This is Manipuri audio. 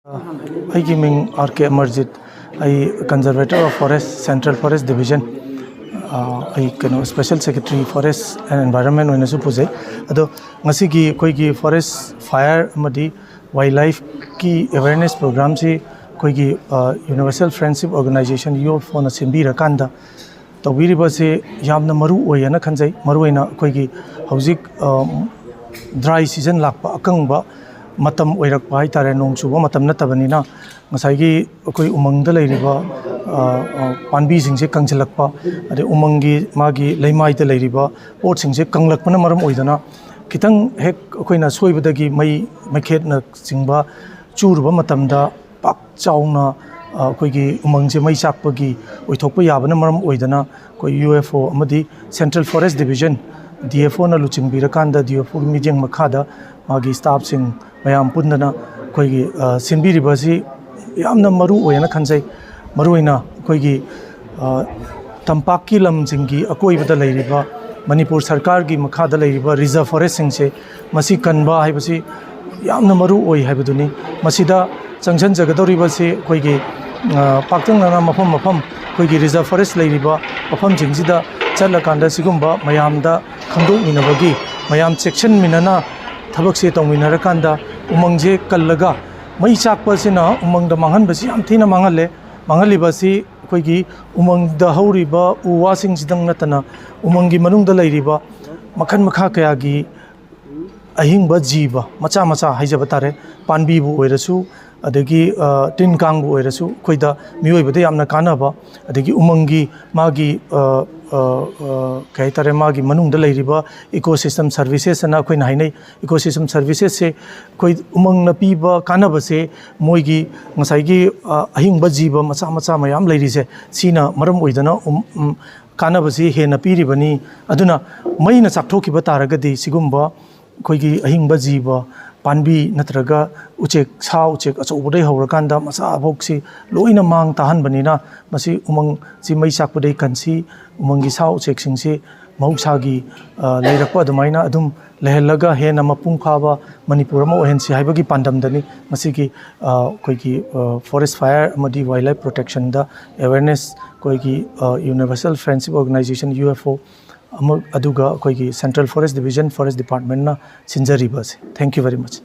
I R.K. Amarjit, I Conservator of Forest, Central Forest Division. I Special Secretary Forest and Environment when Puzai. Ado Masigi Koigi Forest Fire Madi Wildlife Key Awareness Program si Koigi Universal Friendship Organization UFO for Simbi Rakanda. The Wiribase Yamna Maru Oyana Kanzai, Maruina Koigi Hauzik dry season lakpa akangba matam oirakpa haitare nong chuba matam natabanina ngasai koi umangda leiriba panbi singse kangchilakpa ade umangi magi leimai te leiriba pot singse kanglakpana maram oidana kitang hek koina soibadagi mai makhet na singba churuba matamda pak chauna koigi umangse mai chakpagi oithokpa yabana maram oidana koi UFO amadi Central Forest Division DFO na luching birakanda DFO mijeng makhada magi staff sing mayam pundana koigi sinbiri basi yamna maru oyana khanjai maruina koigi tampaki lam jingi akoi bada leiriba Manipur sarkar gi makhada leiriba reserve forest singse masi kanba haibasi yamna maru oi haibaduni masida changjan jagadori basi koigi paktang na mafam koigi reserve forest leiriba mafam jingsida chalakanda sigumba mayamda khangdok minabagi mayam section minana thabakse tongminarakanda umangje kallaga mai chakpasina umangda manghanbasi yam thina mangalibasi koigi umangda hauriba uwasing sidang natana umangi manungda leiriba makhan makha kayagi ahingba jiba macha haijabatare panbi bu oirasu adagi tin kang bu oirasu koida miyoibada yamna kanaba adagi umangi magi kaitare magi manungda leiriba ecosystem services na koina hainai ecosystem services se koi umang na piba kanaba se moigi ngasai ahingba jiba macha mayam leirise sina maram oidana kanaba se hena piribani aduna maina chakthokkiba taragadi sigumba koigi ahingba jiba panbi natraga uchek achobudai haurakanda masa aboksi loina mang tahanbanina masi umang si mai sakpudai kansi umangi sa uchek singsi mausagi leirakpa adumaina adum lehellaga hena mapung phaba Manipur ma ohensi haibagi pandamdani masigi koigi forest fire amadi wildlife protection da awareness koigi Universal Friendship Organization UFO aduga koigi Central Forest Division Forest Department na sinjaribase. Thank you very much.